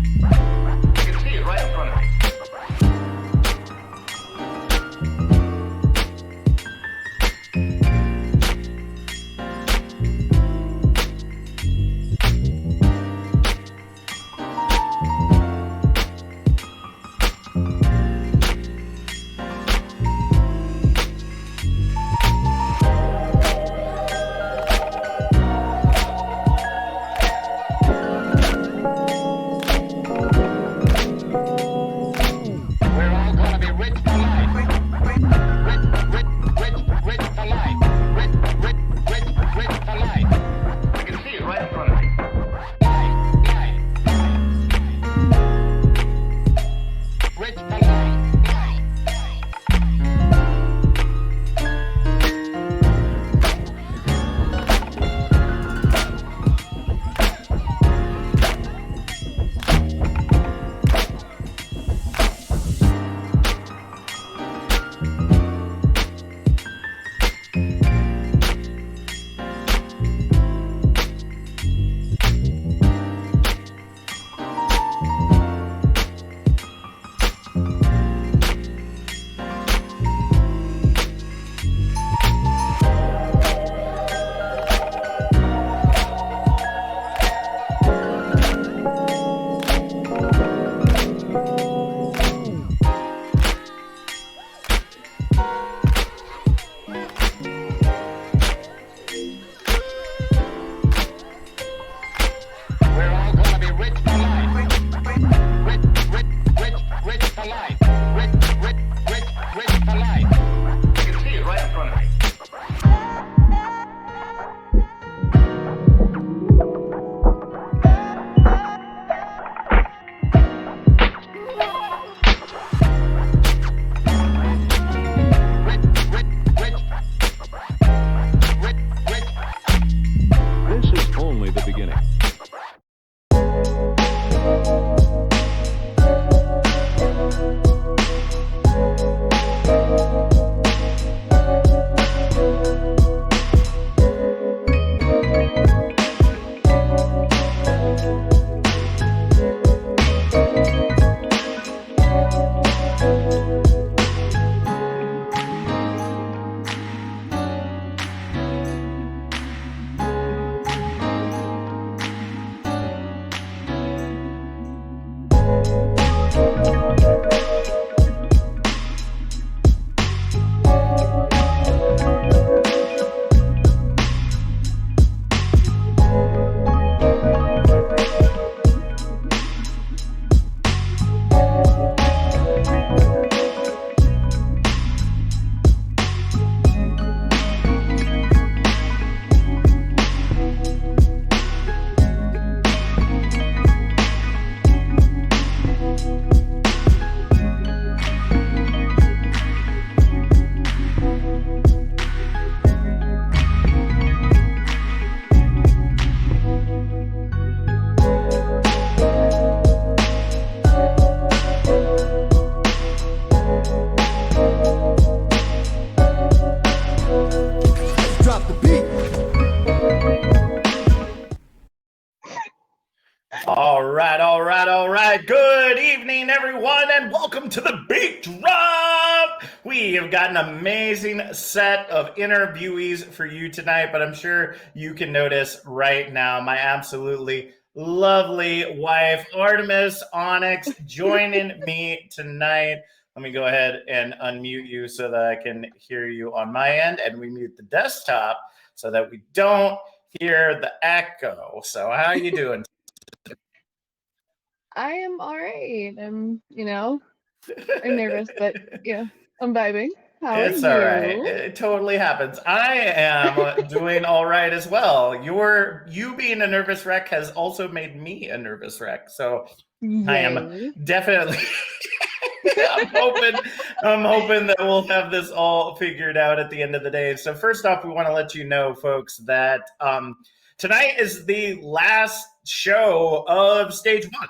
You can see it right in front of me. We're all gonna be rich for life. Rich for life. Rich for life. You can see it right in front of me. Life. Rich for life. We're all gonna be rich for life. Rich for life. Rich for life. You can see it right in front of me. This is only the beginning. Drop the beat. All right. Good evening, everyone, and welcome to the Beat Drop. We have got an amazing set of interviewees for you tonight, but I'm sure you can notice right now my absolutely lovely wife, Artemis Onyx, joining me tonight. Let me go ahead and unmute you so that I can hear you on my end, and we mute the desktop so that we don't hear the echo. So how are you doing? I am all right. I'm nervous, but I'm vibing. How are It's you? all right. It totally happens. I am doing all right as well. You being a nervous wreck has also made me a nervous wreck. So I am Yay. definitely I'm hoping that we'll have this all figured out at the end of the day. So first off, we want to let you know, folks, that tonight is the last show of stage one.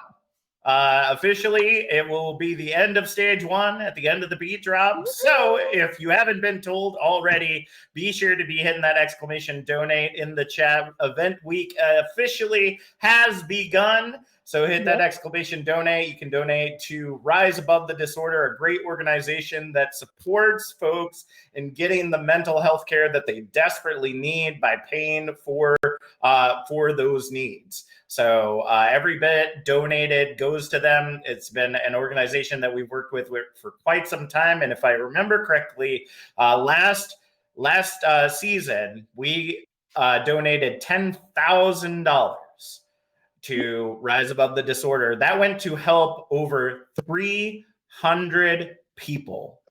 Officially, it will be the end of stage one at the end of the beat drop. So if you haven't been told already, be sure to be hitting that exclamation donate in the chat. Event week officially has begun. So hit that exclamation donate. You can donate to Rise Above the Disorder, a great organization that supports folks in getting the mental health care that they desperately need by paying for those needs. So every bit donated goes to them. It's been an organization that we've worked with for quite some time. And if I remember correctly, last season, we donated $10,000 to Rise Above the Disorder. That went to help over 300 people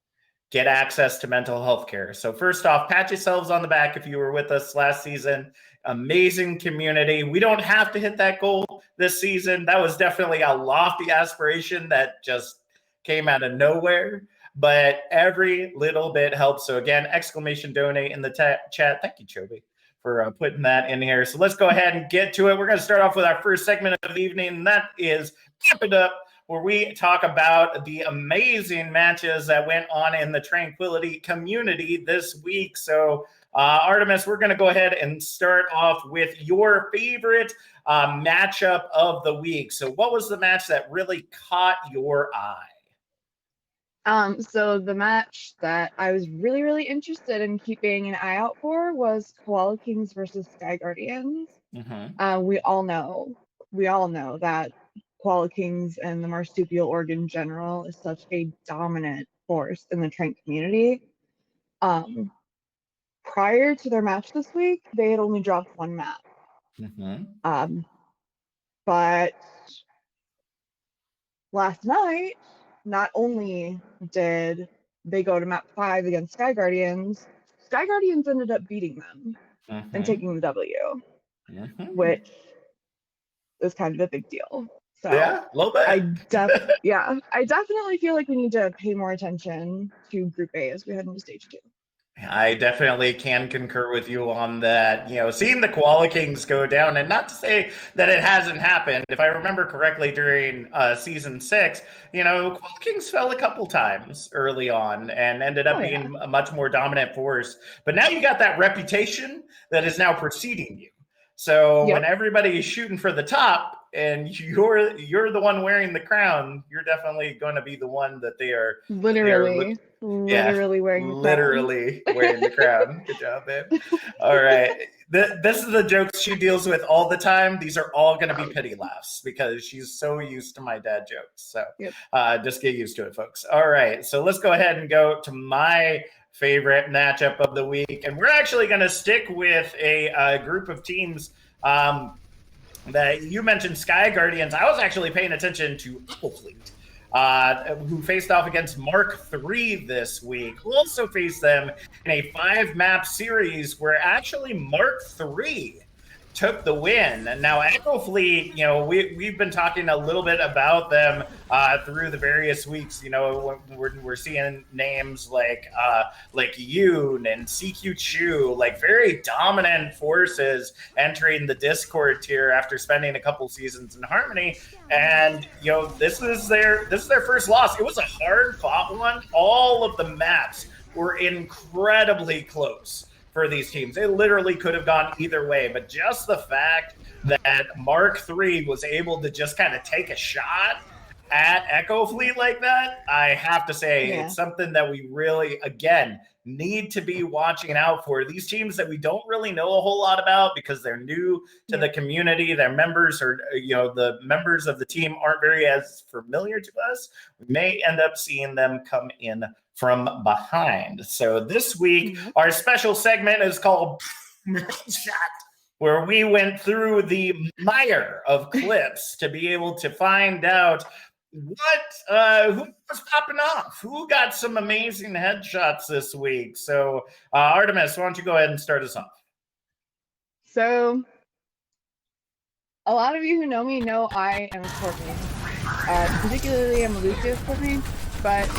get access to mental health care. So first off, pat yourselves on the back if you were with us last season. Amazing community. We don't have to hit that goal this season. That was definitely a lofty aspiration that just came out of nowhere, but every little bit helps. So again, exclamation donate in the chat. Thank you, Chobi, for putting that in here. So let's go ahead and get to it. We're going to start off with our first segment of the evening, and that is Wrap It Up, where we talk about the amazing matches that went on in the Tranquility community this week. So, Artemis, we're going to go ahead and start off with your favorite matchup of the week. So what was the match that really caught your eye? So the match that I was really, really interested in keeping an eye out for was Koala Kings versus Sky Guardians. Mm-hmm. We all know that Koala Kings and the marsupial org in general is such a dominant force in the Trank community. Prior to their match this week, they had only dropped one map. Mm-hmm. But last night, not only did they go to map 5 against Sky Guardians ended up beating them and taking the W, which is kind of a big deal. So yeah, a little bit. I definitely feel like we need to pay more attention to Group A as we head into Stage 2. I definitely can concur with you on that. You know, seeing the Koala Kings go down, and not to say that it hasn't happened. If I remember correctly, during season 6, you know, Koala Kings fell a couple times early on and ended up being a much more dominant force. But now you got that reputation that is now preceding you. So when everybody is shooting for the top and you're the one wearing the crown, you're definitely going to be the one that they are literally wearing the crown. Good job, babe. All right. This is the jokes she deals with all the time. These are all going to be pity laughs because she's so used to my dad jokes. So just get used to it, folks. All right. So let's go ahead and go to my favorite matchup of the week. And we're actually going to stick with a group of teams that you mentioned, Sky Guardians. I was actually paying attention to Apple Fleet, who faced off against Mark III this week, who also faced them in a 5-map series where actually Mark III took the win. And now Echo Fleet, you know, we've been talking a little bit about them through the various weeks. You know, we're seeing names like Yoon and CQ Chu, like very dominant forces entering the Discord tier after spending a couple seasons in Harmony. And you know, this is their first loss. It was a hard fought one. All of the maps were incredibly close for these teams. It literally could have gone either way, but just the fact that Mark III was able to just kind of take a shot at Echo Fleet like that, I have to say it's something that we really, again, need to be watching out for. These teams that we don't really know a whole lot about because they're new to the community, their members are, you know, the members of the team aren't very as familiar to us. We may end up seeing them come in from behind. So this week, our special segment is called Shot, where we went through the mire of clips to be able to find out who was popping off, who got some amazing headshots this week. So Artemis, why don't you go ahead and start us off? So a lot of you who know me know I am a support main. Particularly I'm a Lucius support main. But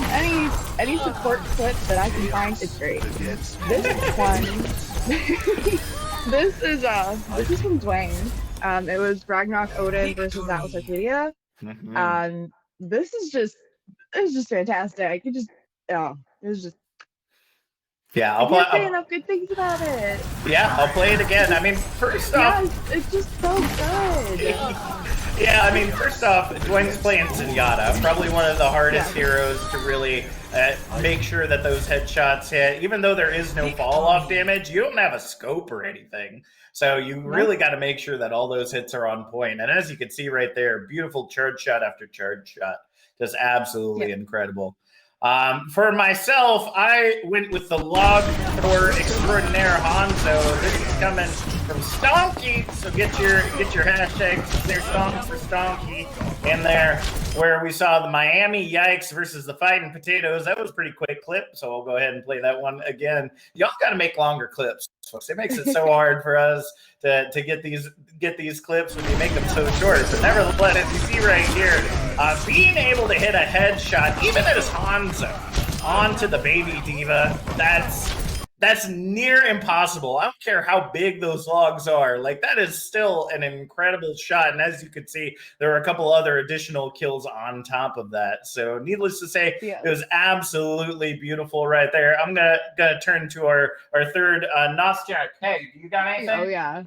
any support clip that I can find is great. This one, this is from Dwayne. It was Ragnarok Odin versus Atlas Arcadia. This is just fantastic. It was just. Yeah, I can't say enough good things about it. Yeah, I'll play it again. I mean, first off, it's just so good. Yeah, I mean, first off, Dwayne's playing Zenyatta, probably one of the hardest heroes to really make sure that those headshots hit. Even though there is no fall-off damage, you don't have a scope or anything. So you really got to make sure that all those hits are on point. And as you can see right there, beautiful charge shot after charge shot. Just absolutely incredible. For myself, I went with the log for extraordinaire Hanzo. This is coming from Stonky, so get your hashtags there, Stonk for Stonky in there, where we saw the Miami Yikes versus the Fighting Potatoes. That was a pretty quick clip, so I'll go ahead and play that one again. Y'all got to make longer clips, folks. It makes it so hard for us to get these clips when you make them so short. But nevertheless, as you see right here, being able to hit a headshot, even as Hanzo, onto the baby diva, that's near impossible. I don't care how big those logs are. Like, that is still an incredible shot. And as you can see, there are a couple other additional kills on top of that. So needless to say, it was absolutely beautiful right there. I'm gonna turn to our third Nostalgic. Hey, you got anything? Oh yeah.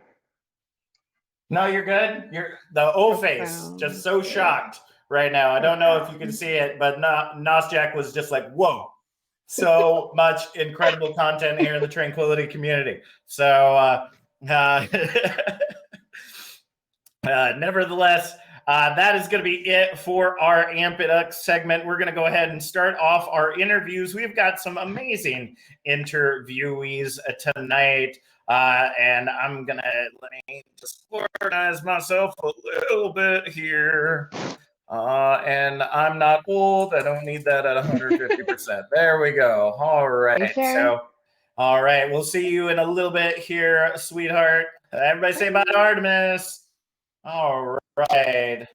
No, you're good. You're the O face, just so shocked right now. I don't know if you can see it, but Nostalgic was just like, whoa. So much incredible content here in the Tranquility community. So nevertheless, that is going to be it for our Amp It Up segment. We're going to go ahead and start off our interviews. We've got some amazing interviewees tonight. And I'm going to let me just organize myself a little bit here. And I'm not old. I don't need that at 150%. There we go. All right. So, all right. We'll see you in a little bit here, sweetheart. Everybody say bye to Artemis. All right.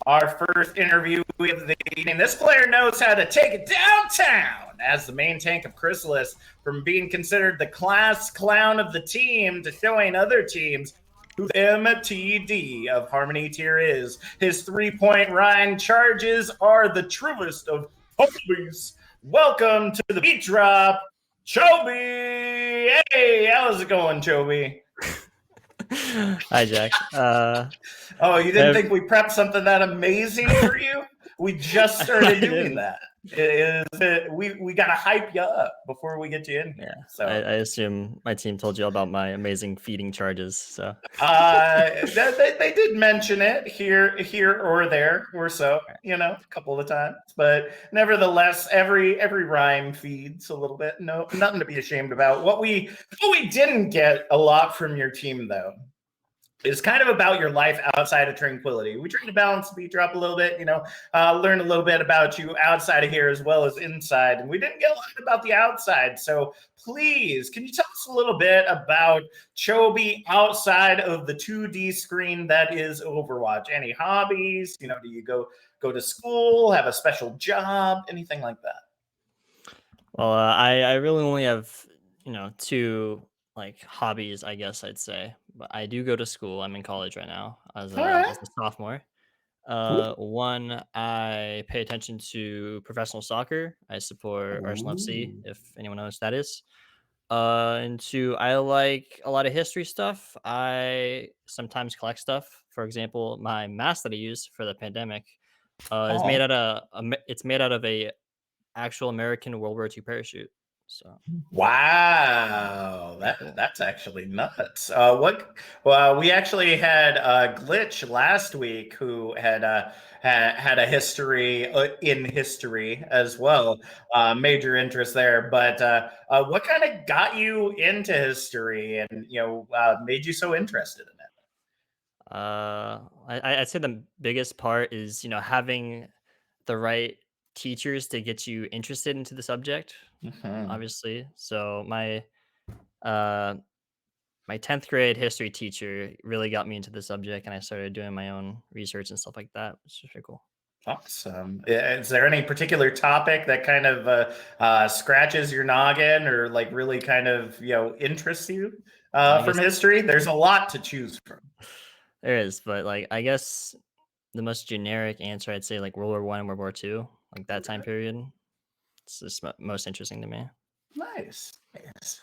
Our first interview with the evening. This player knows how to take it downtown as the main tank of Chrysalis, from being considered the class clown of the team to showing other teams who the MTD of Harmony tier is. His three-point Ryan charges are the truest of hobbies. Welcome to the BeatDrop, Chobi. Hey, how's it going, Chobi? Hi, Jack. Oh, you didn't think we prepped something that amazing for you? We just started doing that. We got to hype you up before we get you in here. Yeah, so I assume my team told you about my amazing feeding charges. So they did mention it here or there or so, a couple of times. But nevertheless, every rhyme feeds a little bit. No, nothing to be ashamed about. What we didn't get a lot from your team, though, is kind of about your life outside of Tranquility. We try to balance the BeatDrop a little bit, learn a little bit about you outside of here as well as inside. And we didn't get a lot about the outside. So please, can you tell us a little bit about Chobi outside of the 2D screen that is Overwatch? Any hobbies? Do you go to school, have a special job, anything like that? Well, I really only have, two hobbies, I guess I'd say. But I do go to school. I'm in college right now as a sophomore. One, I pay attention to professional soccer. I support Arsenal FC, if anyone knows what that is. And two, I like a lot of history stuff. I sometimes collect stuff. For example, my mask that I used for the pandemic is made out of it's made out of a actual American World War II parachute. So wow, that's actually nuts. We actually had Glitch last week who had a history in history as well, major interest there. But what kind of got you into history and made you so interested in it? I'd say the biggest part is having the right teachers to get you interested into the subject. Obviously, so my 10th grade history teacher really got me into the subject, and I started doing my own research and stuff like that, which is pretty cool. Awesome. Is there any particular topic that kind of scratches your noggin or really kind of interests you from history? There's a lot to choose from. There is, but I guess the most generic answer, I'd say World War I and World War II, that time period. It's just most interesting to me. Nice.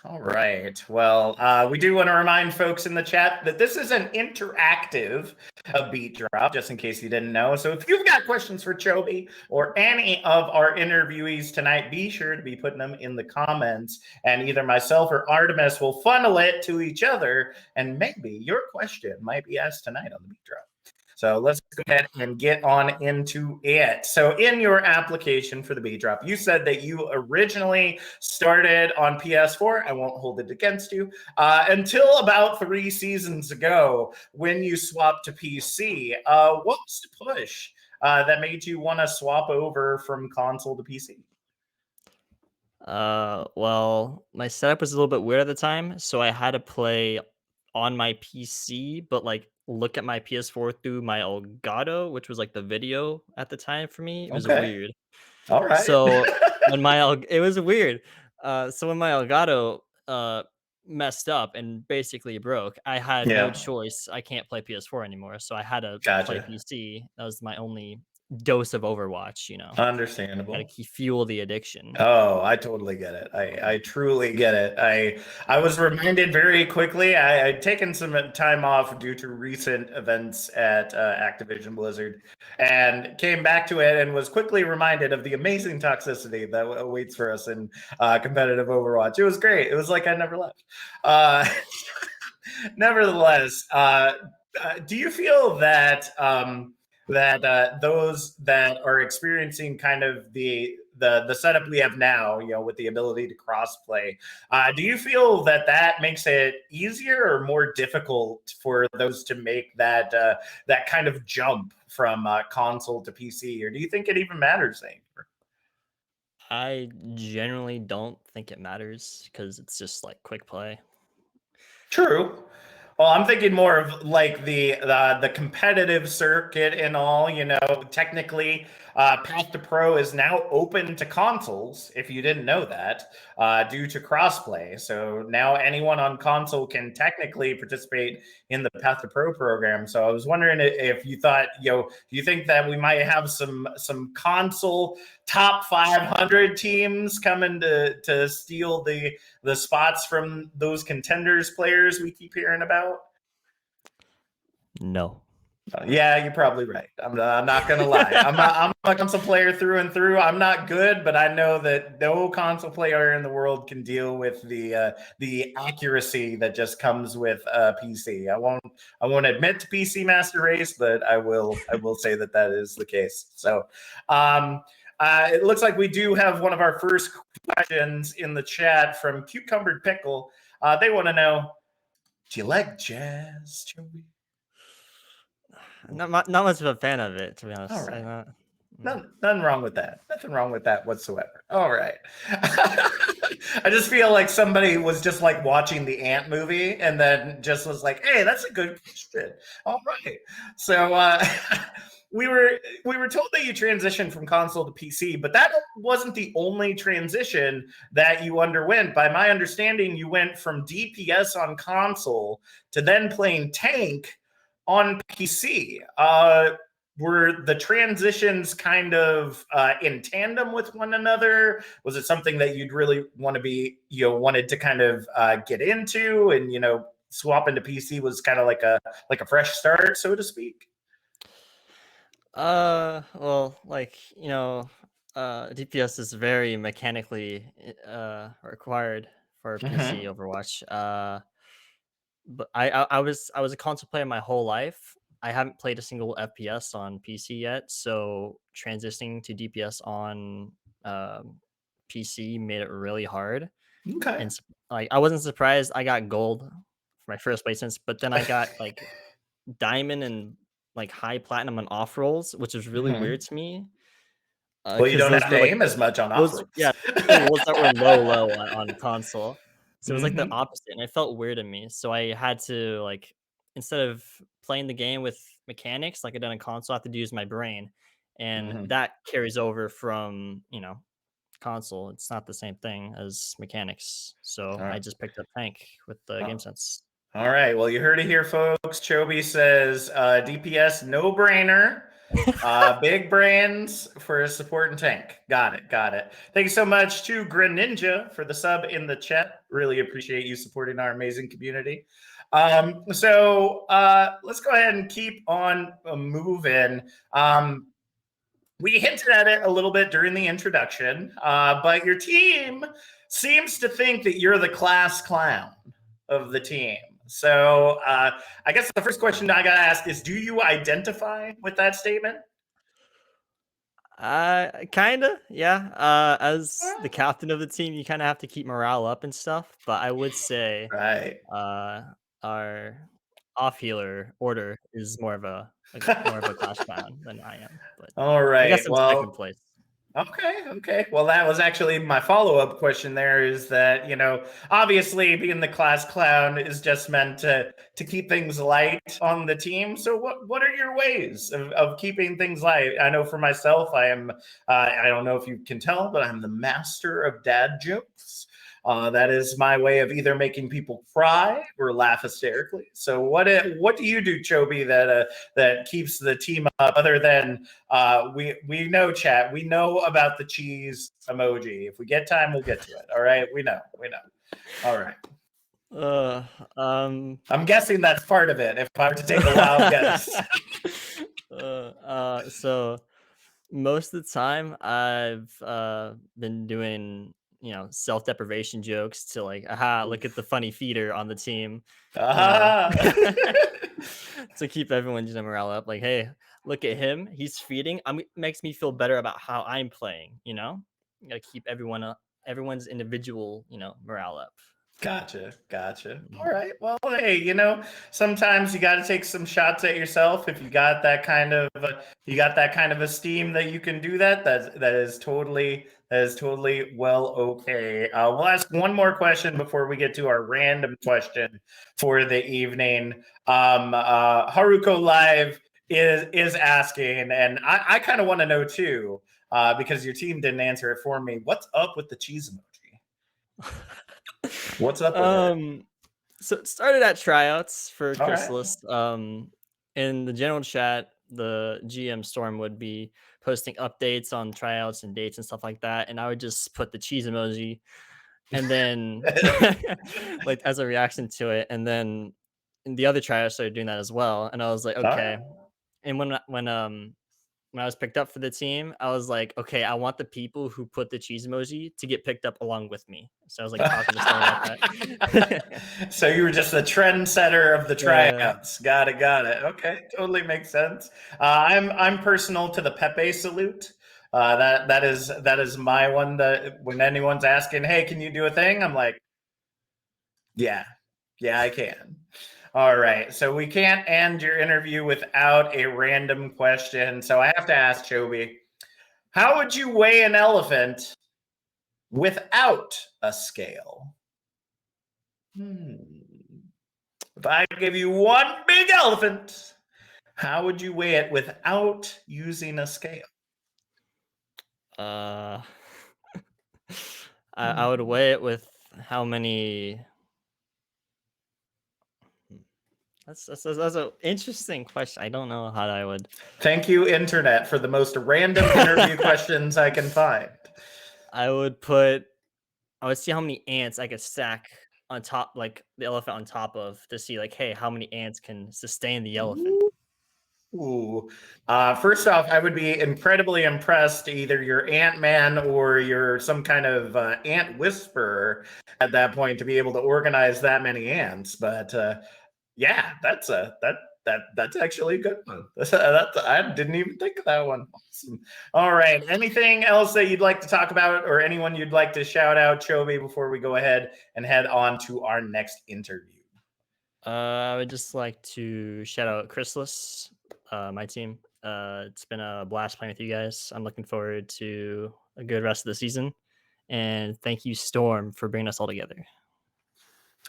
All right. Well, we do want to remind folks in the chat that this is an interactive of BeatDrop, just in case you didn't know. So if you've got questions for Chobi or any of our interviewees tonight, be sure to be putting them in the comments, and either myself or Artemis will funnel it to each other, and maybe your question might be asked tonight on the BeatDrop. So let's go ahead and get on into it. So in your application for the BeatDrop, you said that you originally started on PS4. I won't hold it against you. Until about 3 seasons ago when you swapped to PC. What was the push that made you want to swap over from console to PC? Well, my setup was a little bit weird at the time, so I had to play on my PC, but like look at my PS4 through my Elgato, which was like the video at the time for me. It was Okay. weird. All right. So when it was weird. So when my Elgato messed up and basically broke, I had no Yeah. choice. I can't play PS4 anymore, so I had to play Gotcha. PC. That was my only dose of Overwatch. Understandable. Gotta fuel the addiction. Oh, I totally get it. I truly get it. I was reminded very quickly. I'd taken some time off due to recent events at Activision Blizzard, and came back to it and was quickly reminded of the amazing toxicity that awaits for us in competitive Overwatch. It was great. It was like I never left. Uh, Nevertheless, do you feel that those that are experiencing kind of the setup we have now, with the ability to crossplay, do you feel that that makes it easier or more difficult for those to make that kind of jump from console to PC, or do you think it even matters anymore? I generally don't think it matters because it's just like quick play. True. Well, I'm thinking more of like the competitive circuit and all. Technically, Path to Pro is now open to consoles. If you didn't know that, due to crossplay, so now anyone on console can technically participate in the Path to Pro program. So I was wondering if you thought, do you think that we might have some console top 500 teams coming to steal the spots from those contenders players we keep hearing about? No. Yeah, you're probably right. I'm not gonna lie. I'm a console player through and through. I'm not good, but I know that no console player in the world can deal with the accuracy that just comes with PC. I won't admit to PC Master Race, but I will say that is the case. So it looks like we do have one of our first questions in the chat from Cucumbered Pickle. They want to know, do you like jazz, Joey? Not much of a fan of it, to be honest. All right. I'm not. Nothing wrong with that. Nothing wrong with that whatsoever. All right. I just feel like somebody was just like watching the Ant movie and then just was like, "Hey, that's a good question." All right. So we were told that you transitioned from console to PC, but that wasn't the only transition that you underwent. By my understanding, you went from DPS on console to then playing tank on PC. Were the transitions kind of in tandem with one another? Was it something that you'd really want to be, wanted to kind of get into, and swap into PC was kind of like a fresh start, so to speak? Well, DPS is very mechanically required for PC Overwatch. But I was a console player my whole life. I haven't played a single FPS on PC yet, so transitioning to DPS on PC made it really hard. Okay. And like I wasn't surprised I got gold for my first placements, but then I got like diamond and like high platinum on off rolls, which is really weird to me. Well, you Because don't those have were to like aim as much on those off yeah, rolls that were low on console. So it was like the Mhm. opposite, and it felt weird to me. So I had to like instead of playing the game with mechanics like I did on console, I have to use my brain, and Mhm. that carries over from console. It's not the same thing as mechanics. So All I right. just picked up tank with the game sense. All right. Well, you heard it here, folks. Chobi says DPS no brainer. Big brains for support and tank. Got it. Got it. Thank you so much to Greninja for the sub in the chat. Really appreciate you supporting our amazing community. So let's go ahead and keep on moving. We hinted at it a little bit during the introduction, but your team seems to think that you're the class clown of the team. So I guess the first question I got to ask is, do you identify with that statement? Kinda, yeah. As the captain of the team, you kind of have to keep morale up and stuff. But I would say, Right. our off healer order is more of a class clown than I am. But All I guess right. I'm second Well, place. okay. Well, that was actually my follow-up question there is that, obviously being the class clown is just meant to keep things light on the team. So what are your ways of keeping things light? I know for myself, I don't know if you can tell, but I'm the master of dad jokes. That is my way of either making people cry or laugh hysterically. So what do you do, Chobi, that keeps the team up other than we know, chat. We know about the cheese emoji. If we get time, we'll get to it. All right. We know. All right. I'm guessing that's part of it. If I were to take a wild guess. So most of the time I've been doing self-deprivation jokes to like, aha, look at the funny feeder on the team, Ah. to keep everyone's morale up. Like, hey, look at him, he's feeding. Makes me feel better about how I'm playing. You gotta keep everyone's individual morale up. Gotcha. All right. Well, hey, sometimes you got to take some shots at yourself. If you got that kind of esteem that you can do that. That is totally well okay. We'll ask one more question before we get to our random question for the evening. Haruko Live is asking, and I kind of want to know too, because your team didn't answer it for me. What's up with the cheese emoji? What's up with it? So it started at tryouts for All right. Chrysalis. In the general chat, the GM Storm would be posting updates on tryouts and dates and stuff like that, and I would just put the cheese emoji, and then like as a reaction to it, and then the other tryouts started doing that as well, and I was like, All right. okay. And when I was picked up for the team, I was like, okay, I want the people who put the cheese emoji to get picked up along with me. So I was like talking to Storm about that. So you were just the trendsetter of the Yeah. tryouts. Got it. Okay, totally makes sense. I'm personal to the Pepe salute. That is my one. That when anyone's asking, hey, can you do a thing? I'm like, yeah, I can. All right. So we can't end your interview without a random question. So I have to ask Chobi, how would you weigh an elephant without a scale? If I give you one big elephant, how would you weigh it without using a scale? Uh, I would weigh it with how many. That's an interesting question. I don't know how I would. Thank you, Internet, for the most random interview questions I can find. I would see how many ants I could stack on top, like the elephant on top of, to see like, hey, how many ants can sustain the elephant. Ooh. First off, I would be incredibly impressed. Either you're Ant-Man or you're some kind of ant whisperer at that point to be able to organize that many ants. But yeah, that's actually a good one. I didn't even think of that one. Awesome. All right. Anything else that you'd like to talk about, or anyone you'd like to shout out, Chobi, before we go ahead and head on to our next interview? I would just like to shout out Chrysalis, my team. It's been a blast playing with you guys. I'm looking forward to a good rest of the season. And thank you, Storm, for bringing us all together.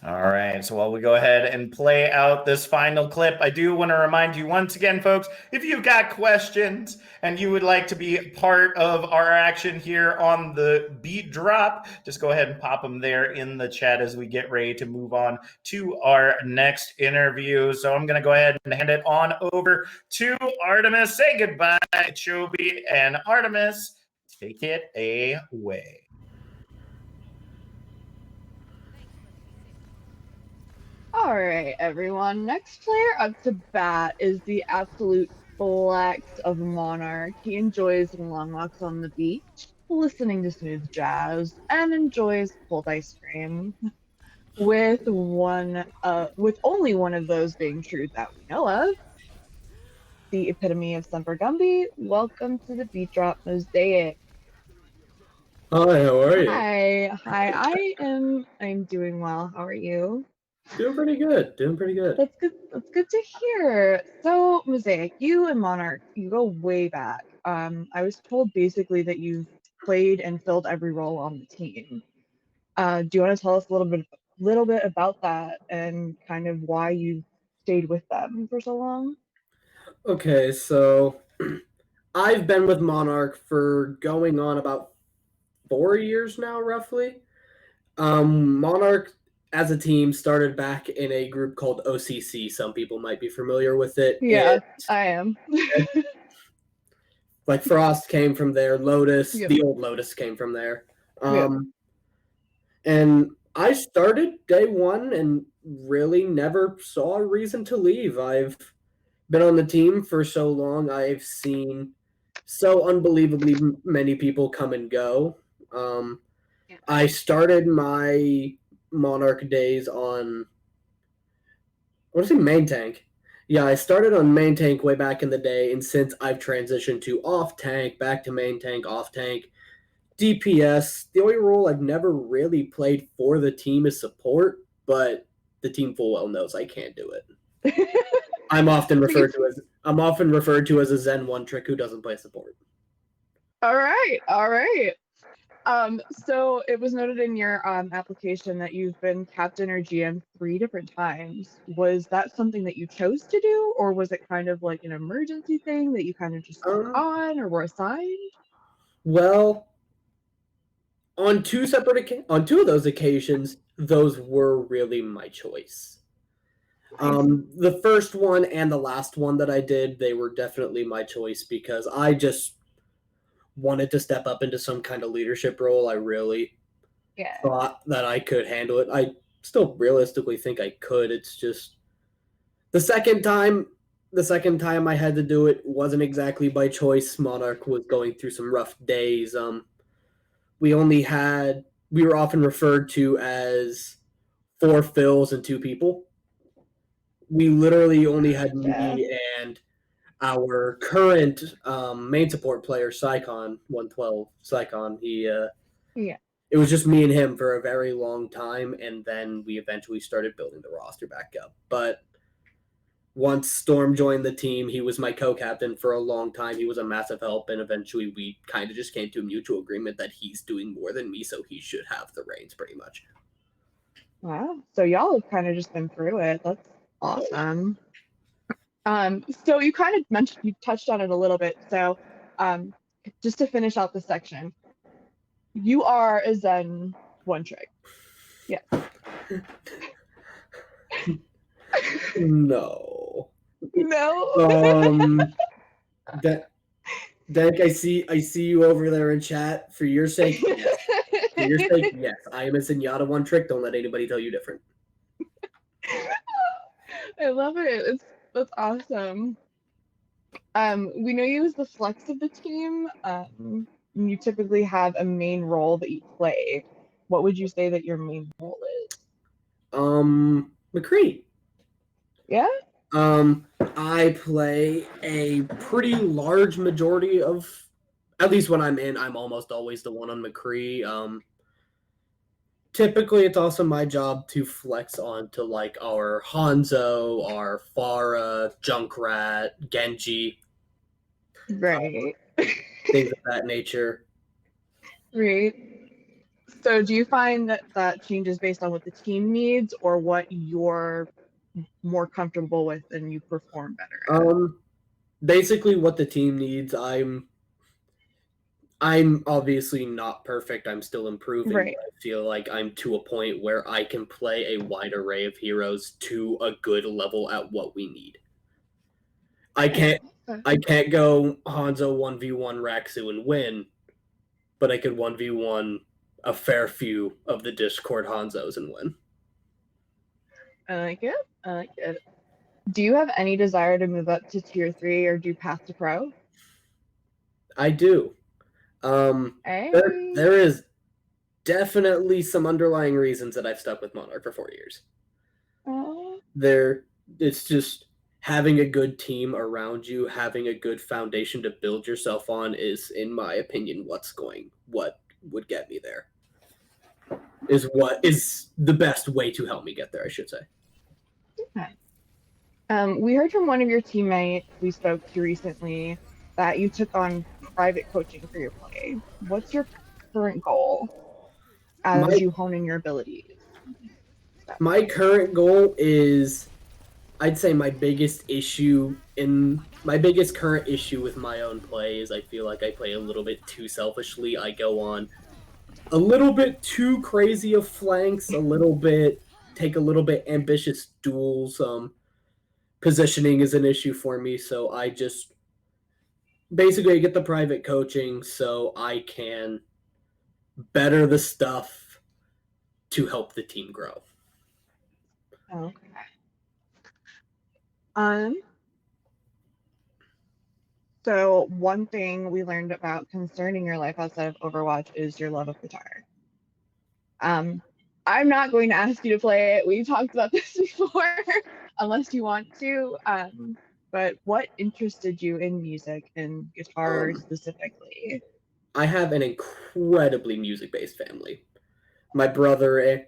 All right. So while we go ahead and play out this final clip, I do want to remind you once again, folks, if you've got questions and you would like to be part of our action here on the Beat Drop, just go ahead and pop them there in the chat as we get ready to move on to our next interview. So I'm going to go ahead and hand it on over to Artemis. Say goodbye, Chobi, and Artemis, take it away. All right, everyone. Next player up to bat is the absolute flex of Monarch. He enjoys long walks on the beach, listening to smooth jazz, and enjoys cold ice cream. With only one of those being true that we know of, the epitome of Semper Gumby. Welcome to the BeatDrop Mosaic. Hi, how are you? Hi. I'm doing well. How are you? Doing pretty good. Doing pretty good. That's good. That's good to hear. So, Mosaic, you and Monarch, you go way back. I was told basically that you've played and filled every role on the team. Do you want to tell us a little bit about that and kind of why you stayed with them for so long? Okay, so I've been with Monarch for going on about 4 years now, roughly. Monarch as a team started back in a group called OCC. Some people might be familiar with it. Yeah, I am. Like Frost came from there, Lotus, Yep. the old Lotus came from there. Yep. And I started day one and really never saw a reason to leave. I've been on the team for so long. I've seen so unbelievably many people come and go. I started my Monarch days on, I want to say main tank. Yeah, I started on main tank way back in the day, and since I've transitioned to off tank, back to main tank, off tank, DPS. The only role I've never really played for the team is support, but the team full well knows I can't do it. I'm often referred to as a Zen one trick who doesn't play support. All right. So it was noted in your application that you've been captain or GM 3 different times. Was that something that you chose to do, or was it kind of like an emergency thing that you kind of just took on or were assigned? Well, on two of those occasions, those were really my choice. The first one and the last one that I did, they were definitely my choice because I just wanted to step up into some kind of leadership role. I really thought that I could handle it. I still realistically think I could. It's just the second time I had to do it wasn't exactly by choice. Monarch was going through some rough days. We were often referred to as 4 fills and 2 people. We literally only had me and our current main support player, Psycon 112. Psycon, it was just me and him for a very long time, and then we eventually started building the roster back up. But once Storm joined the team, he was my co-captain for a long time. He was a massive help, and eventually we kind of just came to a mutual agreement that he's doing more than me, so he should have the reins pretty much. Wow. So y'all have kind of just been through it. That's awesome. So you kind of mentioned, you touched on it a little bit. So just to finish out this section, you are a Zen one trick. Yes. No. No. Dank, I see you over there in chat. For your sake, yes. For your sake, yes. I am a Zenyatta one trick. Don't let anybody tell you different. I love it. That's awesome. We know you as the flex of the team. You typically have a main role that you play. What would you say that your main role is? McCree. Yeah? I play a pretty large majority of, at least when I'm in, I'm almost always the one on McCree. Typically, it's also my job to flex onto like our Hanzo, our Pharah, Junkrat, Genji. Right. Things of that nature. Right. So do you find that changes based on what the team needs or what you're more comfortable with and you perform better at? Basically what the team needs. I'm obviously not perfect. I'm still improving. Right. I feel like I'm to a point where I can play a wide array of heroes to a good level at what we need. I can't go Hanzo 1v1 Raxu and win, but I could 1v1 a fair few of the Discord Hanzos and win. I like it. I like it. Do you have any desire to move up to tier 3 or do path to pro? I do. Hey. There is definitely some underlying reasons that I've stuck with Monarch for 4 years. Oh. It's just having a good team around you, having a good foundation to build yourself on is, in my opinion, what would get me there. Is what is the best way to help me get there, I should say. Okay. We heard from one of your teammates we spoke to recently that you took on private coaching for your play. What's your current goal as you hone in your abilities? My current goal is, I'd say my biggest current issue with my own play is I feel like I play a little bit too selfishly. I go on a little bit too crazy of flanks, take a little bit ambitious duels. Positioning is an issue for me, so I just basically get the private coaching so I can better the stuff to help the team grow. Okay. So one thing we learned about concerning your life outside of Overwatch is your love of guitar. I'm not going to ask you to play it. We talked about this before, unless you want to. But what interested you in music and guitar specifically? I have an incredibly music-based family. My brother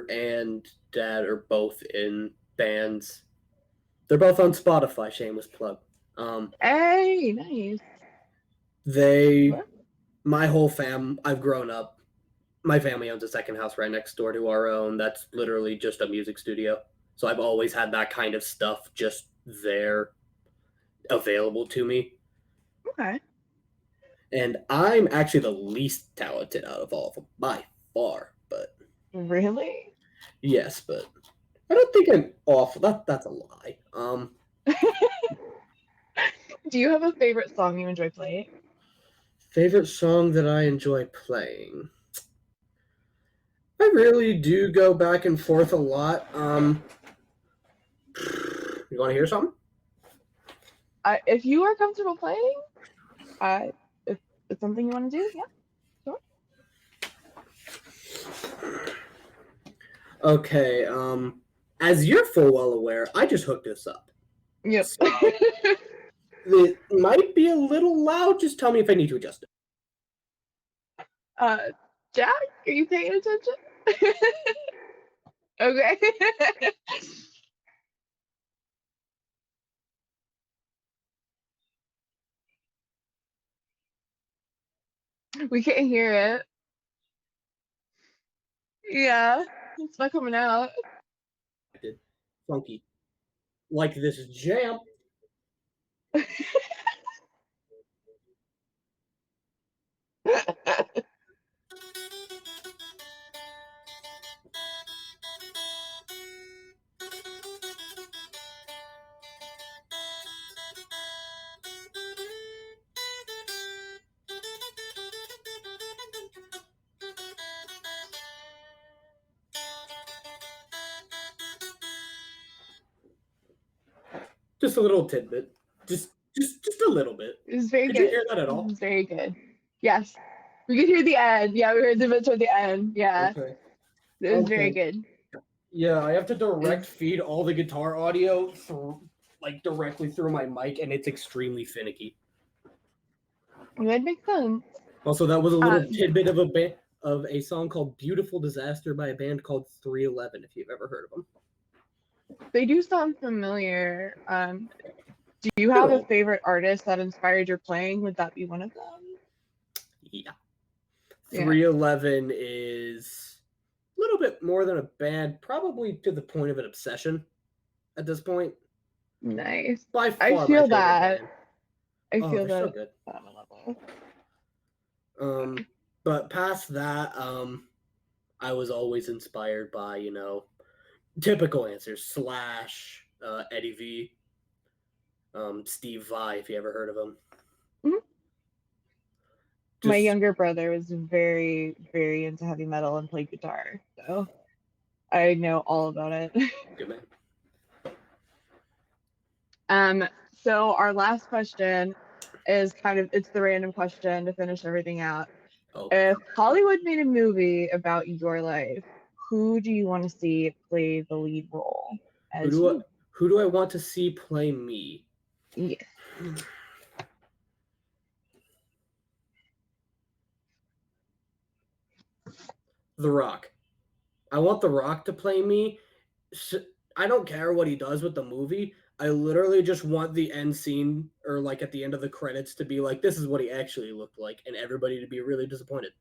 and dad are both in bands. They're both on Spotify. Shameless plug. Hey, nice. My whole fam. I've grown up. My family owns a second house right next door to our own. That's literally just a music studio. So I've always had that kind of stuff just there, available to me. Okay. And I'm actually the least talented out of all of them by far. But really, yes, but I don't think I'm awful. That's a lie. Do you have a favorite song you enjoy playing? Favorite song that I enjoy playing? I really do go back and forth a lot. You want to hear something? If you are comfortable playing, if it's something you want to do, yeah, sure. Okay. As you're full well aware, I just hooked this up. Yep. So, it might be a little loud. Just tell me if I need to adjust it. Jack, are you paying attention? Okay. We can't hear it. Yeah, it's not coming out. Funky. Like this jam. Just a little tidbit. Just a little bit. It was very Did good. you hear that at all? It was very good. Yes. We could hear the end. Yeah, we heard the bit toward the end. Yeah. Okay. It was very good. Yeah, I have to direct feed all the guitar audio directly through my mic, and it's extremely finicky. That makes sense. Also, that was a little tidbit of a song called "Beautiful Disaster" by a band called 311. If you've ever heard of them, they do sound familiar. Do you have a favorite artist that inspired your playing? Would that be one of them? Yeah. 311 is a little bit more than a band, probably to the point of an obsession at this point. Nice. By far, I feel that. band. I feel that so good. on a level. But past that, I was always inspired by, typical answers. Slash, Eddie V, Steve Vai, if you ever heard of him. Mm-hmm. My younger brother was very, very into heavy metal and played guitar. So I know all about it. Good man. So our last question is it's the random question to finish everything out. Oh, If Hollywood made a movie about your life, who do you want to see play the lead role as you? who do I want to see play me? Yes. The Rock. I want The Rock to play me. I don't care what he does with the movie. I literally just want the end scene or like at the end of the credits to be like, this is what he actually looked like, and everybody to be really disappointed.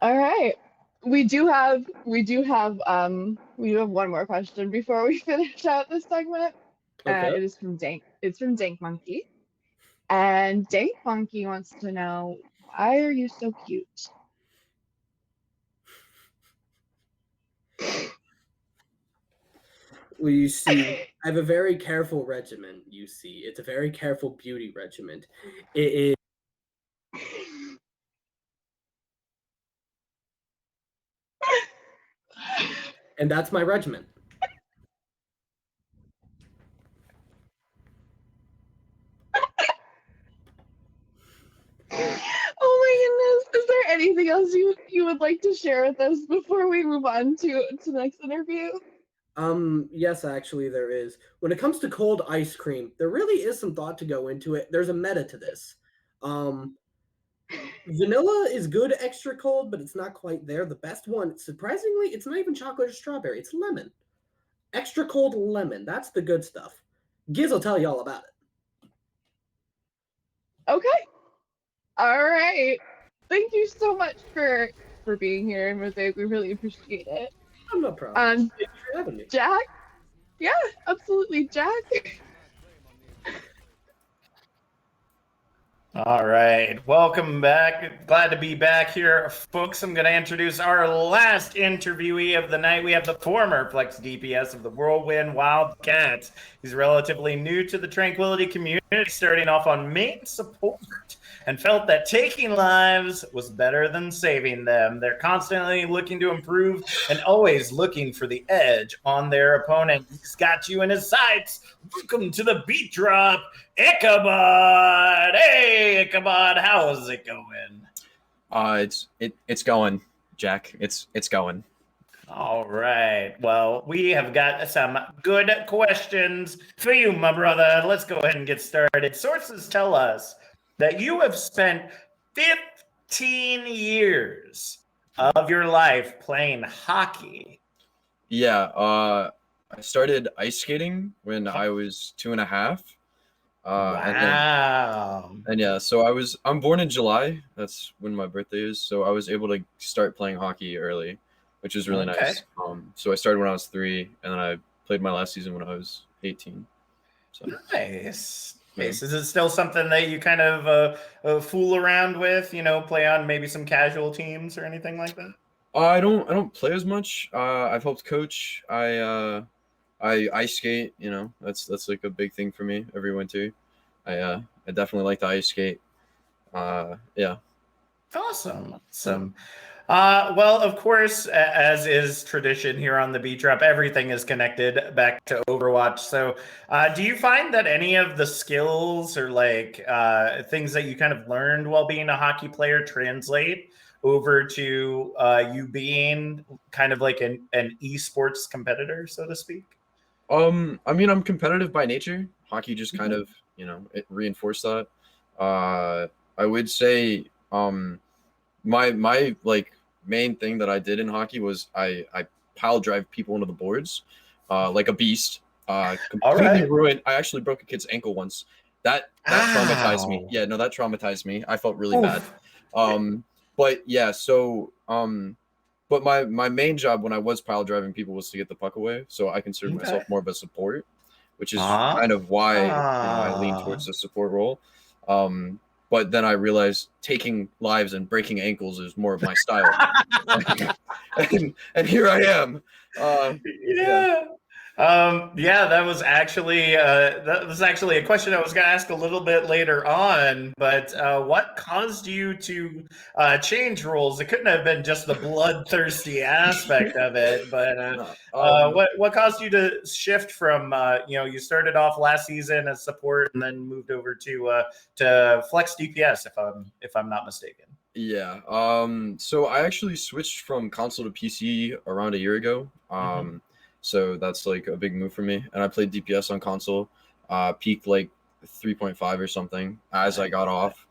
All right. We do have one more question before we finish out this segment. Okay. It is from Dank. It's from Dank Monkey. And Dank Monkey wants to know, why are you so cute? Well, you see, I have a very careful regimen, you see. It's a very careful beauty regimen. It is. And that's my regimen. Oh my goodness. Is there anything else you would like to share with us before we move on to the next interview? Yes, actually there is. When it comes to cold ice cream, there really is some thought to go into it. There's a meta to this. Vanilla is good extra cold, but it's not quite there. The best one, surprisingly, it's not even chocolate or strawberry. It's lemon. Extra cold lemon. That's the good stuff. Giz will tell you all about it. Okay. All right. Thank you so much for being here, Mosaic. We really appreciate it. I'm no problem. Thank you for having me. Jack? Yeah, absolutely, Jack. All right, welcome back. Glad to be back here, folks. I'm going to introduce our last interviewee of the night. We have the former Flex DPS of the Whirlwind Wildcats. He's relatively new to the Tranquility community, starting off on main support, and felt that taking lives was better than saving them. They're constantly looking to improve and always looking for the edge on their opponent. He's got you in his sights. Welcome to the BeatDrop, Ichabod. Hey, Ichabod, how's it going? It's going, Jack. It's going. All right. Well, we have got some good questions for you, my brother. Let's go ahead and get started. Sources tell us that you have spent 15 years of your life playing hockey. Yeah. I started ice skating when I was 2.5. Wow. And yeah, so I'm born in July. That's when my birthday is. So I was able to start playing hockey early, which was really nice. So I started when I was 3, and then I played my last season when I was 18. So Nice. Yeah. Is it still something that you kind of fool around with? Play on maybe some casual teams or anything like that? I don't play as much. I've helped coach. I ice skate. That's like a big thing for me every winter. I definitely like to ice skate. Yeah. Awesome. Well, of course, as is tradition here on the BeatDrop, everything is connected back to Overwatch. So, do you find that any of the skills or things that you kind of learned while being a hockey player translate over to you being kind of like an esports competitor, so to speak? I mean, I'm competitive by nature. Hockey just kind of, it reinforced that. I would say, my like main thing that I did in hockey was I pile drive people into the boards, like a beast. Completely ruined. I actually broke a kid's ankle once. That traumatized me. Yeah, no, that traumatized me. I felt really bad. But yeah, so but my main job when I was pile driving people was to get the puck away. So I consider myself more of a support, which is kind of why I lean towards the support role. But then I realized taking lives and breaking ankles is more of my style. and here I am. Yeah. Yeah, that was actually a question I was going to ask a little bit later on. But what caused you to change roles? It couldn't have been just the bloodthirsty aspect of it, but No, what caused you to shift from you started off last season as support and then moved over to flex DPS if I'm not mistaken. yeah. So I actually switched from console to PC around a year ago. So that's like a big move for me. And I played DPS on console, peaked like 3.5 or something as I got off,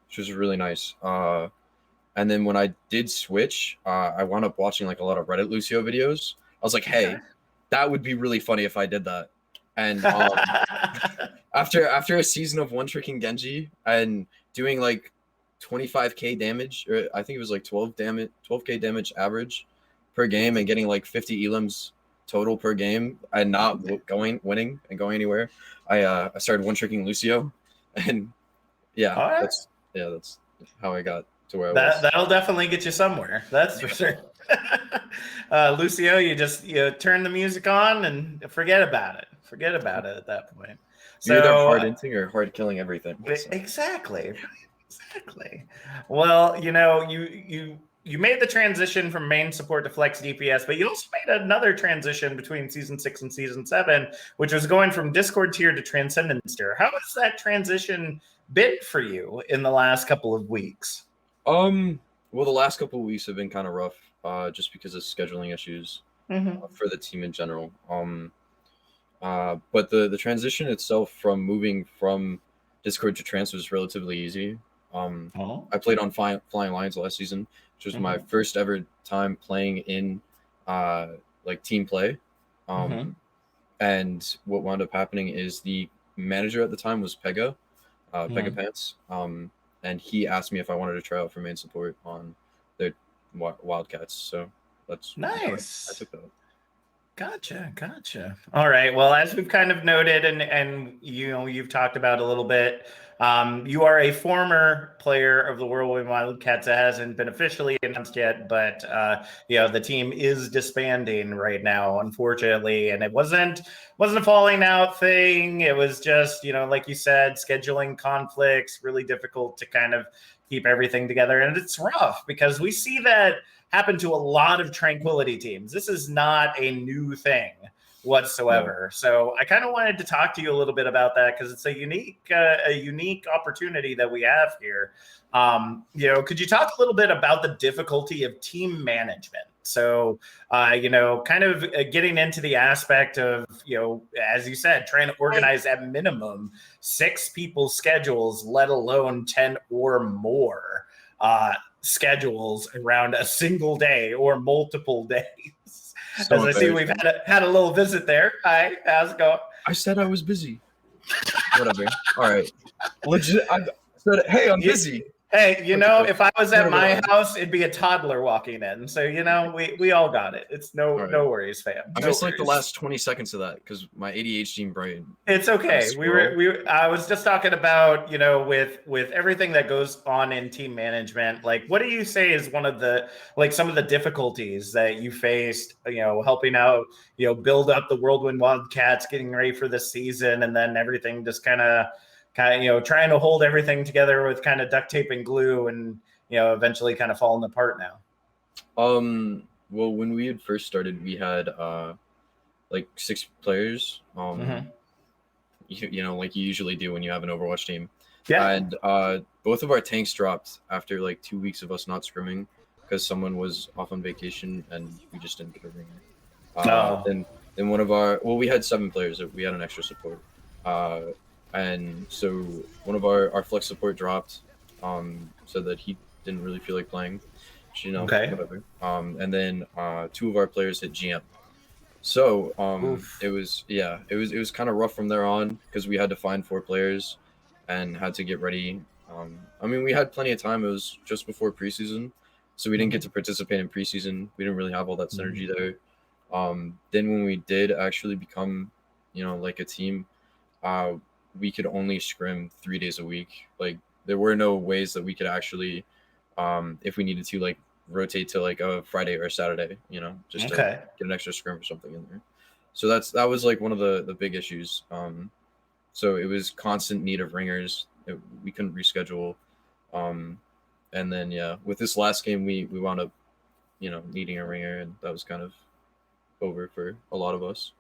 which was really nice. And then when I did switch, I wound up watching like a lot of Reddit Lucio videos. I was like, hey, that would be really funny if I did that. And after a season of one tricking Genji and doing like 25k damage, or I think it was like 12k damage average per game, and getting like 50 elims total per game, and not winning and going anywhere, I started one tricking Lucio, and yeah, All right. that's how I got to where I was. That'll definitely get you somewhere. That's for sure. Lucio, you turn the music on and forget about it. Forget about it at that point. You're either So hard inting or hard killing everything. So. exactly. Well, you made the transition from main support to flex DPS, but you also made another transition between season 6 and season 7, which was going from Discord tier to Transcendence tier. How has that transition been for you in the last couple of weeks? Well, the last couple of weeks have been kind of rough, just because of scheduling issues for the team in general. But the transition itself from moving from Discord to Trans was relatively easy. I played on Flying Lions last season, which was my first ever time playing in like team play. And what wound up happening is the manager at the time was Pega Pants. And he asked me if I wanted to try out for main support on the Wildcats. So that's nice. I took that. Gotcha. All right. Well, as we've kind of noted, and you've talked about a little bit, you are a former player of the Whirlwind Wildcats. It hasn't been officially announced yet, but the team is disbanding right now, unfortunately. And it wasn't a falling out thing. It was just, like you said, scheduling conflicts, really difficult to kind of keep everything together. And it's rough because we see that happen to a lot of Tranquility teams. This is not a new thing whatsoever. So I kind of wanted to talk to you a little bit about that because it's a unique opportunity that we have here. Could you talk a little bit about the difficulty of team management? So, kind of getting into the aspect of, as you said, trying to organize at minimum 6 people's schedules, let alone 10 or more schedules around a single day or multiple days. So as I see, we've had a little visit there. Hi, how's it going? I said I was busy. Whatever. All right. Legit. I said, hey, I'm busy. Hey, if I was at my house, it'd be a toddler walking in. So, we all got it. It's no worries, fam. I missed like the last 20 seconds of that because my ADHD brain. It's okay. I was just talking about, with everything that goes on in team management, like what do you say is one of the, like some of the difficulties that you faced, helping out, build up the Whirlwind Wildcats, getting ready for the season, and then everything just kind of trying to hold everything together with kind of duct tape and glue and, eventually kind of falling apart now? Well, when we had first started, we had like 6 players, like you usually do when you have an Overwatch team. Yeah. And both of our tanks dropped after like 2 weeks of us not scrimming because someone was off on vacation and we just didn't get a ringer. Then one of we had 7 players. We had an extra support. And so one of our flex support dropped, so that he didn't really feel like playing, whatever. And then 2 of our players hit GM. So it was kind of rough from there on because we had to find 4 players and had to get ready. We had plenty of time. It was just before preseason, so we didn't get to participate in preseason. We didn't really have all that synergy there. Then when we did actually become, like a team, we could only scrim 3 days a week. Like there were no ways that we could actually, if we needed to, like rotate to like a Friday or a Saturday, just to get an extra scrim or something in there. So that was like one of the big issues. So it was constant need of ringers. We couldn't reschedule. And then yeah, with this last game, we wound up, needing a ringer, and that was kind of over for a lot of us.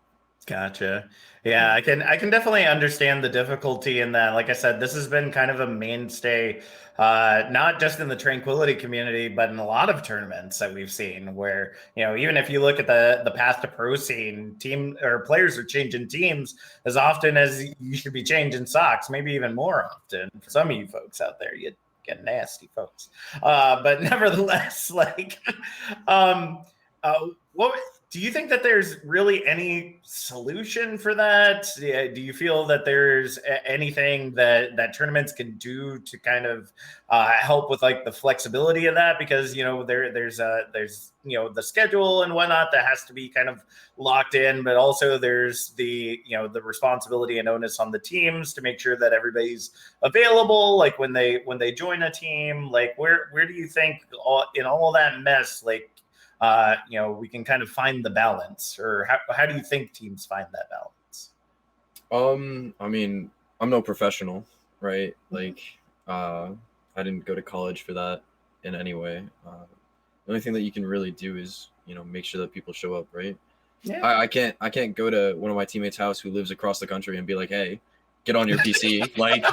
Gotcha. Yeah, I can definitely understand the difficulty in that. Like I said, this has been kind of a mainstay, not just in the Tranquility community, but in a lot of tournaments that we've seen. Where even if you look at the path to pro scene, team or players are changing teams as often as you should be changing socks, maybe even more often. For some of you folks out there, you get nasty folks. But nevertheless, like, what? Do you think that there's really any solution for that? Do you feel that there's anything that tournaments can do to kind of help with like the flexibility of that? Because there's the schedule and whatnot that has to be kind of locked in, but also there's the responsibility and onus on the teams to make sure that everybody's available. Like when they join a team, like where do you think in all that mess, like we can kind of find the balance, or how do you think teams find that balance? I mean, I'm no professional, right? Like, I didn't go to college for that in any way. The only thing that you can really do is, make sure that people show up, right? Yeah. I can't go to one of my teammates' house who lives across the country and be like, hey, get on your PC. Like,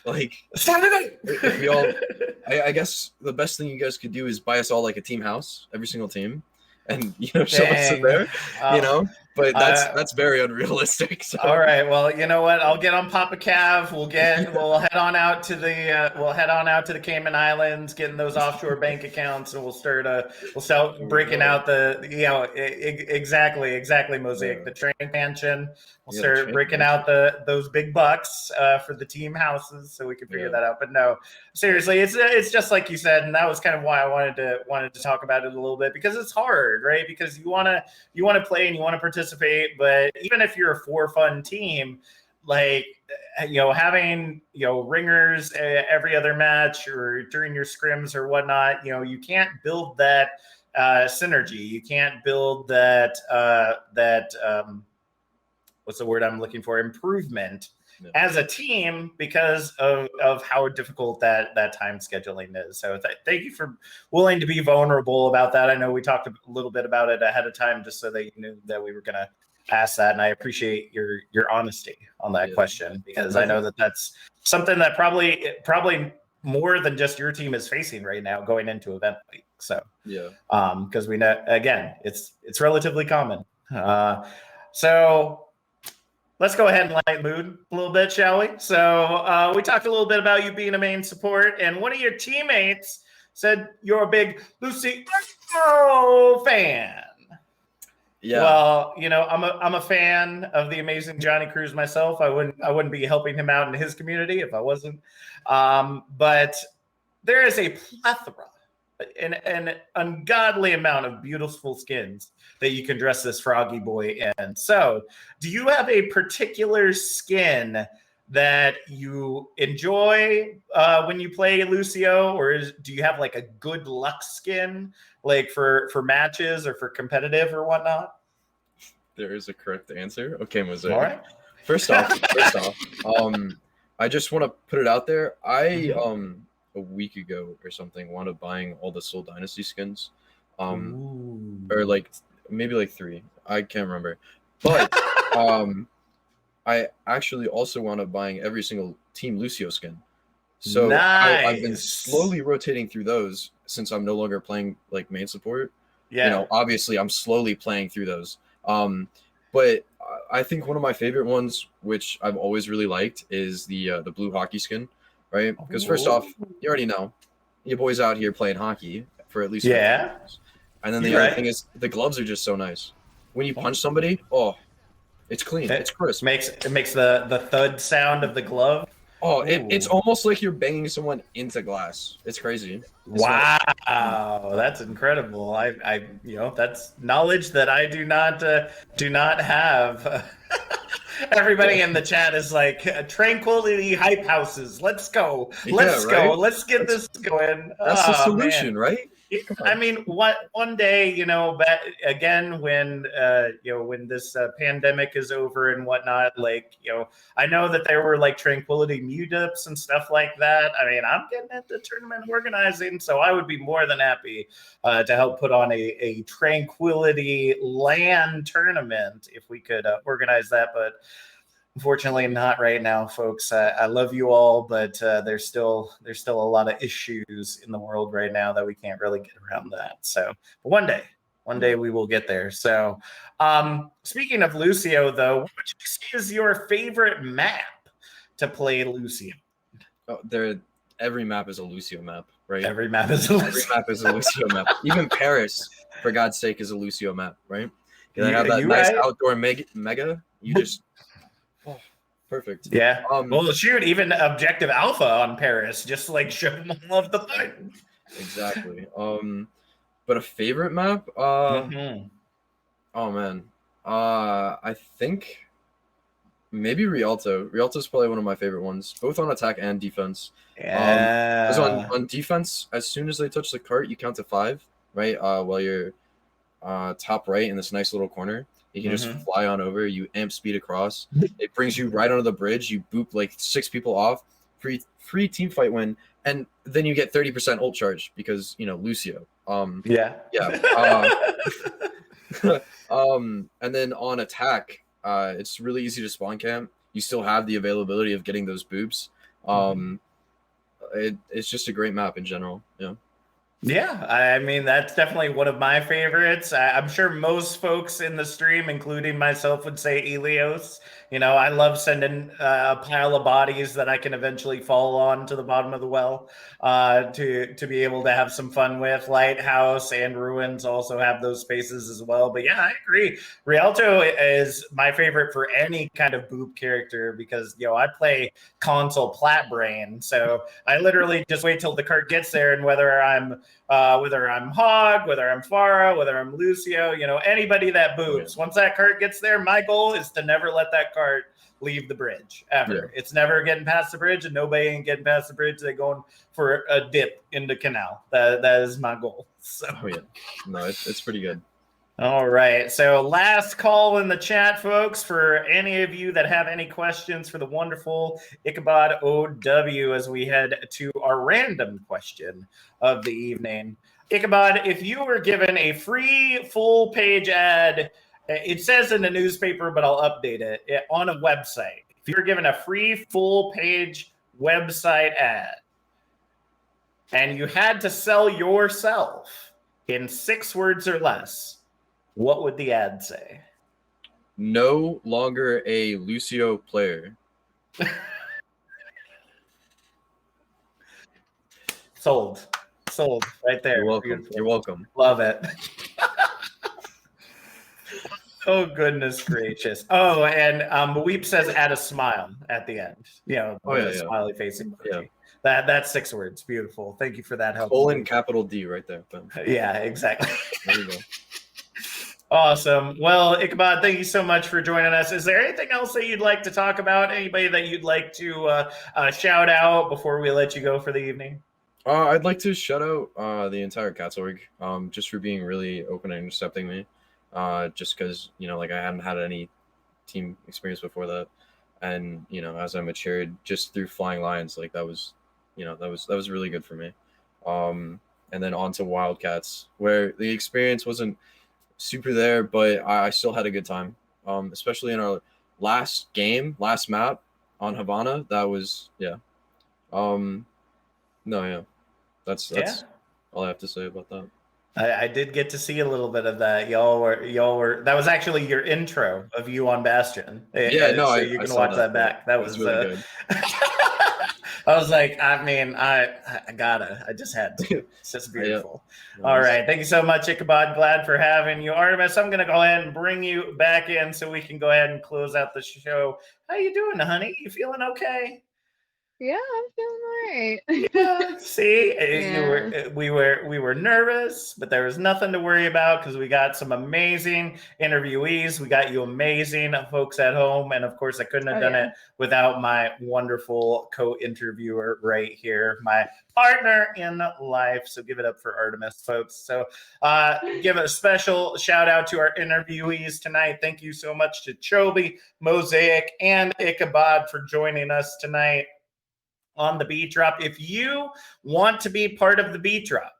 like if we all, I guess the best thing you guys could do is buy us all like a team house, every single team, and show us in there, But that's very unrealistic. So. All right, well, you know what? I'll get on Papa Cav. We'll head on out to the Cayman Islands, getting those offshore bank accounts, and we'll start breaking out exactly Mosaic, the train mansion. We'll start breaking out those big bucks for the team houses, so we can figure that out. But no, seriously, it's just like you said, and that was kind of why I wanted to talk about it a little bit, because it's hard, right? Because you want to play and you want to participate, but even if you're a for-fun team, like having ringers every other match or during your scrims or whatnot, you can't build that synergy. You can't build that what's the word I'm looking for? Improvement as a team because of how difficult that time scheduling is. So thank you for willing to be vulnerable about that. I know we talked a little bit about it ahead of time just so that you knew that we were going to ask that. And I appreciate your honesty on that question, because I know that that's something that probably more than just your team is facing right now going into event week. So because we know, again, it's relatively common. So let's go ahead and lighten the mood a little bit, shall we? So we talked a little bit about you being a main support, and one of your teammates said you're a big Lucio fan. Yeah. Well, I'm a fan of the amazing Johnny Cruz myself. I wouldn't be helping him out in his community if I wasn't. But there is a plethora, an ungodly amount of beautiful skins that you can dress this froggy boy in. So do you have a particular skin that you enjoy when you play Lucio, or do you have like a good luck skin like for matches or for competitive or whatnot? There is a correct answer. Okay, Mosaic. All right. First off, I just want to put it out there. I a week ago or something wound up buying all the Soul Dynasty skins, or like maybe like 3. I can't remember, but I actually also wound up buying every single Team Lucio skin. So nice. I've been slowly rotating through those since I'm no longer playing like main support. Yeah. Obviously I'm slowly playing through those. But I think one of my favorite ones, which I've always really liked, is the blue hockey skin, right? Because first off, you already know your boy's out here playing hockey for at least 5 years. And then the other thing is the gloves are just so nice. When you punch somebody, it's clean. It's crisp. It makes the thud sound of the glove. Oh, it's almost like you're banging someone into glass. It's crazy. Wow, that's incredible. I that's knowledge that I do not have. Everybody in the chat is like, Tranquility hype houses. Let's go. Let's go. Let's get this going. That's the solution, right? I mean, one day, again when when this pandemic is over and whatnot, like I know that there were like tranquility meetups and stuff like that. I mean, I'm getting into tournament organizing, so I would be more than happy to help put on a tranquility LAN tournament if we could organize that, but. Unfortunately, not right now, folks. I love you all, but there's still a lot of issues in the world right now that we can't really get around that. So, but one day we will get there. So, speaking of Lucio, though, what would you say is your favorite map to play Lucio? Oh, every map is a Lucio map, right? Every map is a Lucio map. Even Paris, for God's sake, is a Lucio map, right? They have that nice outdoor mega. You just perfect. Yeah. Well, shoot, even Objective Alpha on Paris, just like show them all of the fun. Exactly. But a favorite map? Oh man. I think maybe Rialto. Rialto is probably one of my favorite ones, both on attack and defense. Yeah. Because on defense, as soon as they touch the cart, you count to 5, right? While you're top right in this nice little corner. You can just fly on over. You amp speed across. It brings you right onto the bridge. You boop like 6 people off. Free team fight win, and then you get 30% ult charge because Lucio. Yeah. And then on attack, it's really easy to spawn camp. You still have the availability of getting those boops. It's just a great map in general. Yeah. Yeah, I mean, that's definitely one of my favorites. I'm sure most folks in the stream, including myself, would say Elios. I love sending a pile of bodies that I can eventually fall on to the bottom of the well to be able to have some fun with. Lighthouse and Ruins also have those spaces as well. But yeah, I agree. Rialto is my favorite for any kind of boop character because, I play console plat brain. So I literally just wait till the cart gets there, and whether I'm Hog, whether I'm Farah, whether I'm Lucio, anybody that boops. Once that cart gets there, my goal is to never let that cart leave the bridge ever. Yeah. It's never getting past the bridge, and nobody ain't getting past the bridge. They're going for a dip into canal. That is my goal. So no, it's pretty good. All right. So last call in the chat, folks, for any of you that have any questions for the wonderful Ichabod OW as we head to our random question of the evening. Ichabod, if you were given a free full page ad, it says in the newspaper, but I'll update it on a website. If you were given a free full page website ad and you had to sell yourself in 6 words or less, what would the ad say? No longer a Lucio player. Sold right there. You're welcome. Beautiful. You're welcome. Love it. Oh, goodness gracious. Oh, and Weep says add a smile at the end. Smiley face emoji. Yeah. That's 6 words. Beautiful. Thank you for that help. Capital D right there. Yeah, exactly. There you go. Awesome. Well, Ichabod, thank you so much for joining us. Is there anything else that you'd like to talk about? Anybody that you'd like to shout out before we let you go for the evening? I'd like to shout out the entire Cats org just for being really open and accepting me. Just because, I hadn't had any team experience before that. And, as I matured just through Flying Lions, that was really good for me. And then on to Wildcats, where the experience wasn't super there, but I still had a good time. Especially in our last map on Havana. That was, yeah. That's all I have to say about that. I did get to see a little bit of that. Y'all were. That was actually your intro of you on Bastion. Yeah, no, so you can watch that back. That was really good. I was like, I just had to. It's just beautiful. Yeah. All right. Thank you so much, Ichabod. Glad for having you. Artemis, I'm going to go ahead and bring you back in so we can go ahead and close out the show. How you doing, honey? You feeling okay? Yeah, I'm feeling alright. Yeah, see, Yeah. we were nervous, but there was nothing to worry about because we got some amazing interviewees. We got you amazing folks at home, and of course, I couldn't have Oh, done yeah. it without my wonderful co-interviewer right here, my partner in life. So give it up for Artemis, folks. So give a special shout out to our interviewees tonight. Thank you so much to Chobi, Mosaic, and Ichabod for joining us tonight on the BeatDrop. If you want to be part of the BeatDrop,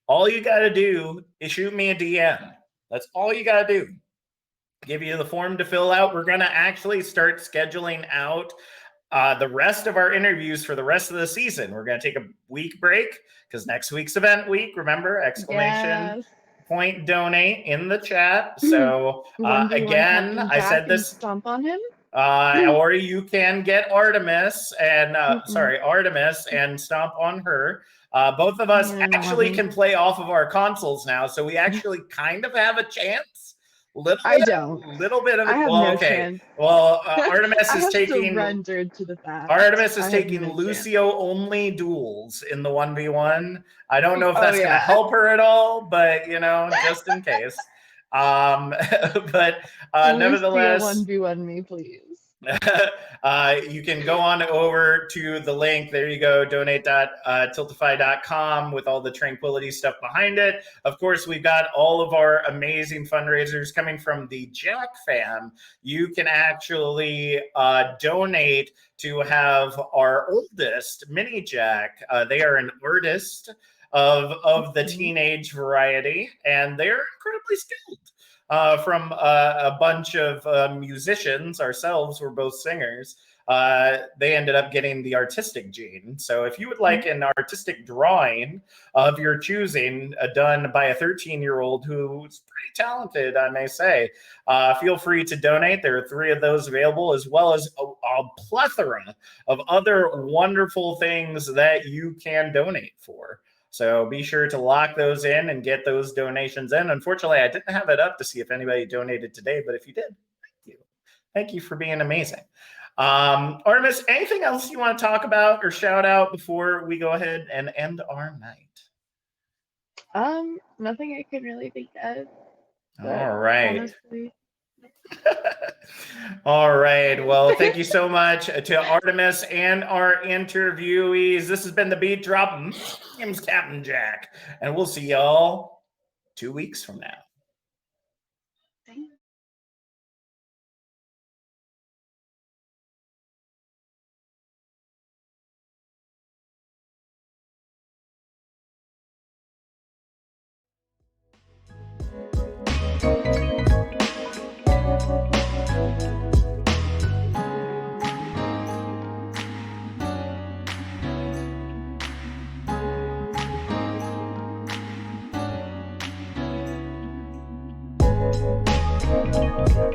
all you got to do is shoot me a DM. That's all you got to do. Give you the form to fill out. We're going to actually start scheduling out the rest of our interviews for the rest of the season. We're going to take a week break because next week's event week, remember, exclamation point donate in the chat. So 1v1 again, Captain I Jack said and this. stomp on him. Or you can get Artemis and Artemis and stomp on her. Both of us Yeah, actually can play off of our consoles now, so we actually kind of have a chance. I don't. Little bit of I it. have Well, no okay. chance. Well, Artemis I is have taking surrendered to the fact. Artemis is I have taking no chance. Lucio only duels in the 1v1. I don't know if Oh, that's going to yeah. help her at all, but you know, just in case. But nevertheless, Lucio 1v1 me, please. you can go on over to the link. There you go, donate.tiltify.com with all the tranquility stuff behind it. Of course, we've got all of our amazing fundraisers coming from the Jack fam. You can actually donate to have our oldest mini Jack. They are an artist of the teenage variety, and they're incredibly skilled. From a bunch of musicians, ourselves, we're both singers. They ended up getting the artistic gene. So if you would like an artistic drawing of your choosing done by a 13-year-old who's pretty talented, I may say, feel free to donate. There are 3 of those available, as well as a plethora of other wonderful things that you can donate for. So be sure to lock those in and get those donations in. Unfortunately, I didn't have it up to see if anybody donated today, but if you did, thank you. Thank you for being amazing. Artemis, anything else you want to talk about or shout out before we go ahead and end our night? Nothing I can really think of. All right. Honestly. All right. Well, thank you so much to Artemis and our interviewees. This has been the BeatDrop. My name's Captain Jack, and we'll see y'all 2 weeks from now. Thank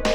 you.